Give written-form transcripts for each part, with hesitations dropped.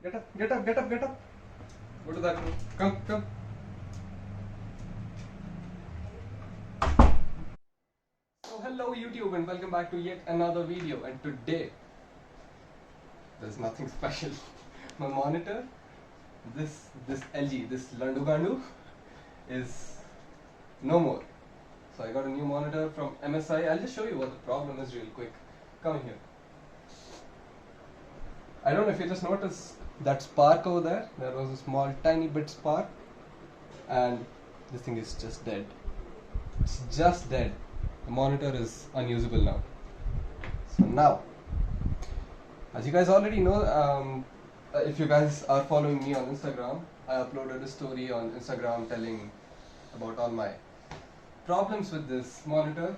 Get up, get up, get up, get up. Go to that room. Come, come. So hello YouTube and welcome back to yet another video, and today there's nothing special. My monitor, this LG, this Landugandu is no more. So I got a new monitor from MSI. I'll just show you what the problem is real quick. Come here. I don't know if you just noticed that spark over there. There was a small tiny bit spark and this thing is just dead. It's just dead. The monitor is unusable now. So now, as you guys already know, if you guys are following me on Instagram, I uploaded a story on Instagram telling about all my problems with this monitor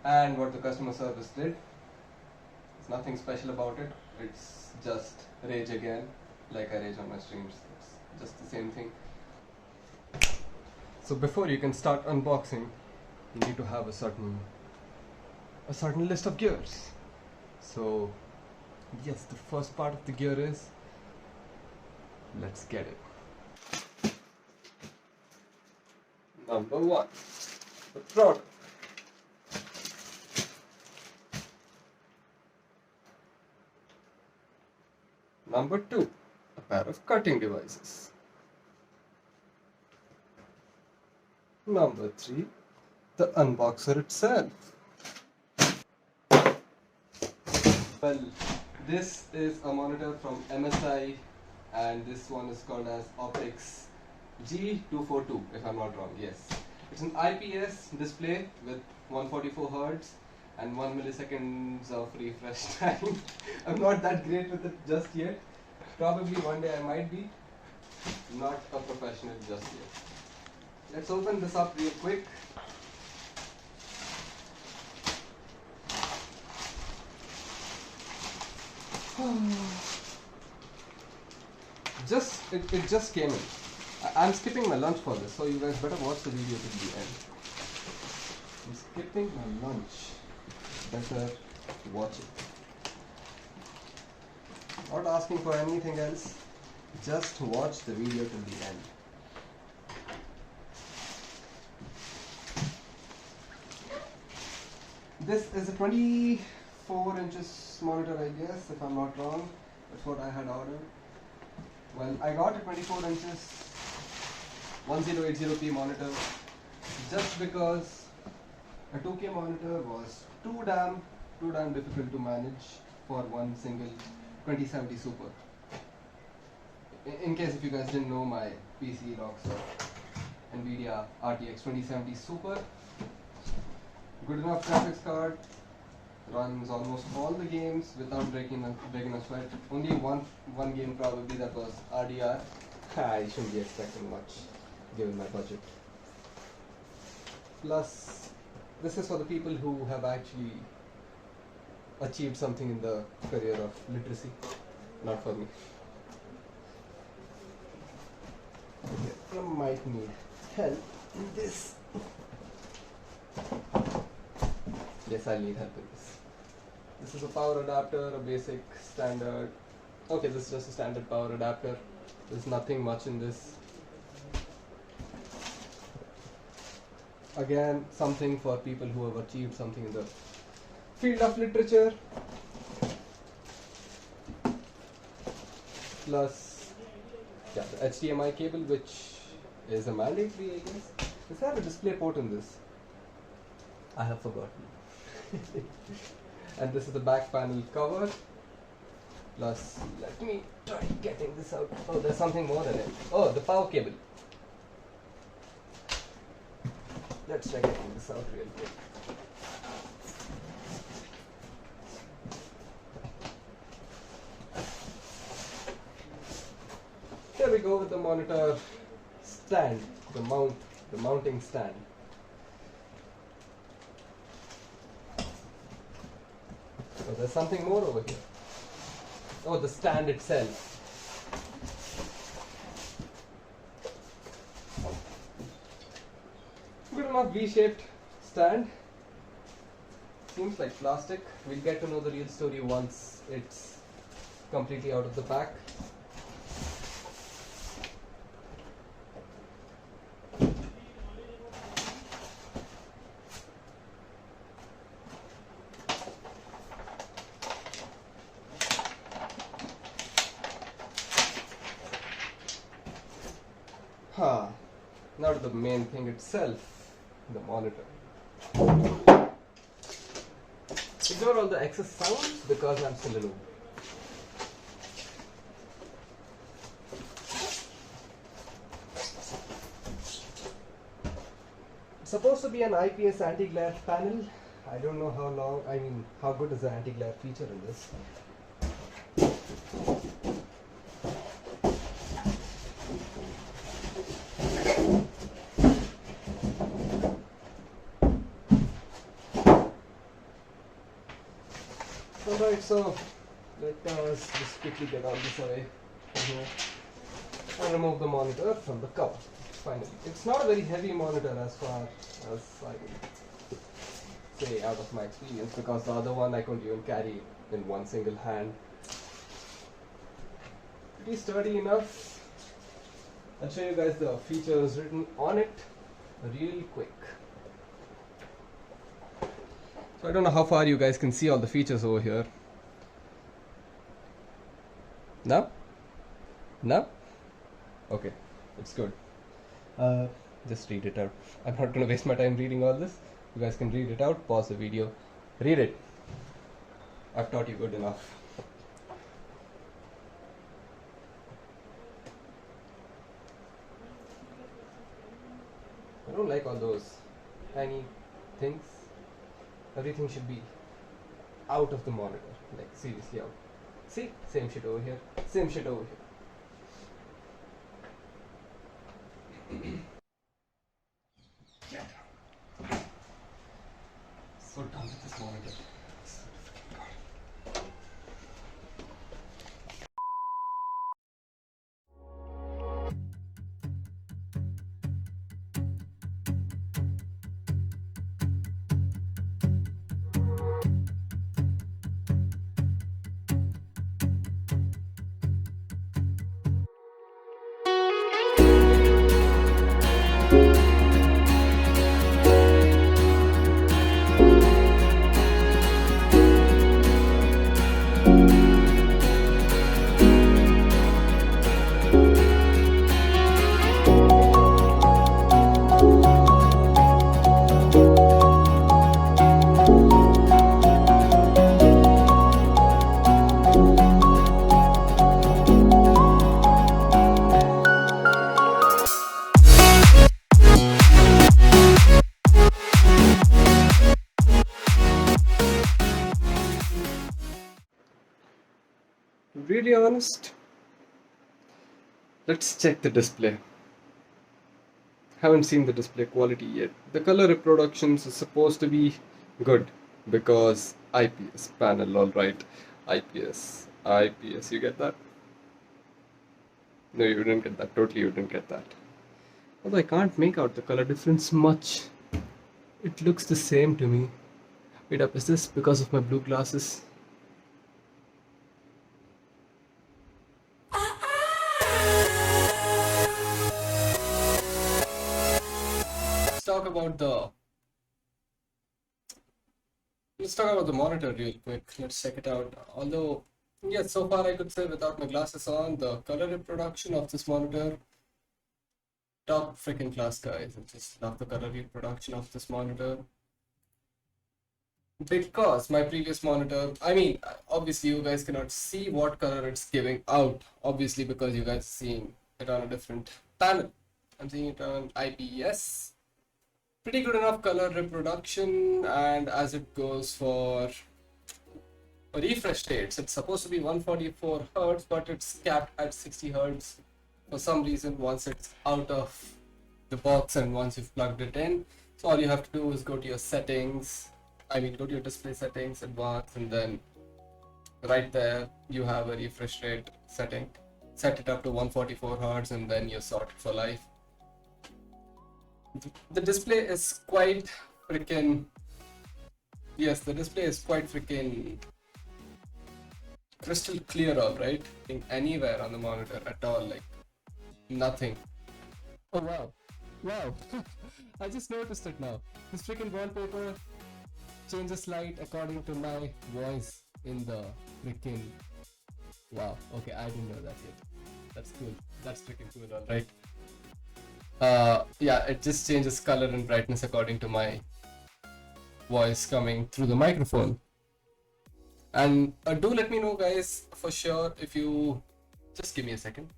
and what the customer service did. It's nothing special about it. It's just rage again, like I rage on my streams. It's just the same thing. So before you can start unboxing, you need to have a certain list of gears. So yes, the first part of the gear is, let's get it. Number one, the throttle. Number two, a pair of cutting devices. Number three, the unboxer itself. Well, this is a monitor from MSI and this one is called as Optix G242, if I'm not wrong. Yes, it's an IPS display with 144hz and 1 milliseconds of refresh time. I'm not that great with it just yet. Probably one day I might be. Not a professional just yet. Let's open this up real quick. It just came in. I'm skipping my lunch for this, so you guys better watch the video till the end. I'm skipping my lunch. Better watch it. Not asking for anything else. Just watch the video till the end. This is a 24 inches monitor, I guess, if I'm not wrong. That's what I had ordered. Well, I got a 24 inches 1080p monitor just because a 2K monitor was too damn difficult to manage for one single 2070 Super. In case if you guys didn't know, my PC rocks a NVIDIA RTX 2070 Super. Good enough graphics card, runs almost all the games without breaking a sweat. Only one game probably, that was RDR. I shouldn't be expecting much given my budget. Plus, this is for the people who have actually achieved something in the career of literacy, not for me. Okay, I might need help in this. Yes, I need help with this. This is a power adapter, a basic standard. Okay, this is just a standard power adapter. There's nothing much in this. Again, something for people who have achieved something in the field of literature. Plus, yeah, the HDMI cable, which is a mandatory, I guess. Is there a display port in this? I have forgotten. And this is the back panel cover. Plus, let me try getting this out. Oh, there's something more in it. Oh, the power cable. Let's try getting this out real quick. Here we go with the monitor stand, the mounting stand. Oh, there's something more over here. Oh, the stand itself. Good enough V-shaped stand. Seems like plastic. We'll get to know the real story once it's completely out of the pack. Now to the main thing itself, the monitor. Ignore all the excess sounds because I'm still alone. It's supposed to be an IPS anti-glare panel. I don't know how good is the anti-glare feature in this. Alright, so let us just quickly get all this away from here and remove the monitor from the cover. Finally, it's not a very heavy monitor as far as I would say out of my experience, because the other one I couldn't even carry in one single hand. Pretty sturdy enough. I'll show you guys the features written on it real quick. So I don't know how far you guys can see all the features over here. No? No? Okay, it's good. Just read it out. I'm not going to waste my time reading all this. You guys can read it out, pause the video, read it. I've taught you good enough. I don't like all those tiny things. Everything should be out of the monitor, like seriously out. See, same shit over here, same shit over here. So done with this monitor. Really honest, let's check the display. Haven't seen the display quality yet. The color reproductions is supposed to be good because IPS panel, alright. IPS, you get that? No, you didn't get that. Totally, you didn't get that. Although I can't make out the color difference much. It looks the same to me. Wait up, is this because of my blue glasses? Let's talk about the monitor real quick. Let's check it out. Although, yes, so far I could say without my glasses on, the color reproduction of this monitor, top freaking class, guys. I just love the color reproduction of this monitor. Because my previous monitor, obviously you guys cannot see what color it's giving out, obviously because you guys are seeing it on a different panel. I'm seeing it on IPS. Pretty good enough color reproduction, and as it goes for refresh rates, it's supposed to be 144 Hz, but it's capped at 60 Hz for some reason once it's out of the box and once you've plugged it in. So all you have to do is go to your settings, go to your display settings, advanced, and then right there you have a refresh rate setting. Set it up to 144 Hz and then you're sorted for life. The display is quite freaking... Yes, the display is quite freaking crystal clear, all right, anywhere on the monitor at all, like nothing. Oh wow, wow! I just noticed it now. This freaking wallpaper changes light according to my voice in the freaking. Wow. Okay, I didn't know that yet. That's cool. That's freaking cool, all right. Yeah, it just changes color and brightness according to my voice coming through the microphone. And do let me know, guys, for sure, if you just give me a second.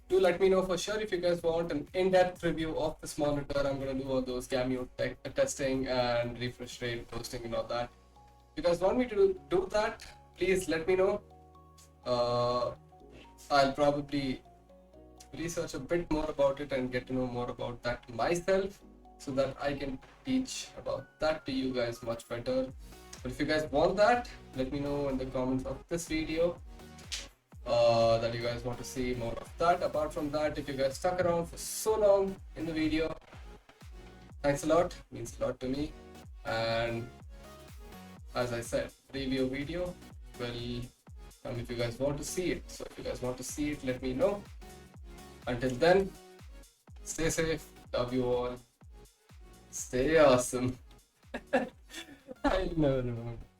Do let me know for sure if you guys want an in-depth review of this monitor. I'm gonna do all those cameo testing and refresh rate, toasting, and all that. If you guys want me to do that, please let me know. I'll probably research a bit more about it and get to know more about that myself, so that I can teach about that to you guys much better. But if you guys want that, let me know in the comments of this video that you guys want to see more of that. Apart from that, if you guys stuck around for so long in the video, thanks a lot, means a lot to me. And as I said, review video will come if you guys want to see it. So if you guys want to see it, let me know. Until then, stay safe, love you all, stay awesome. I never remember.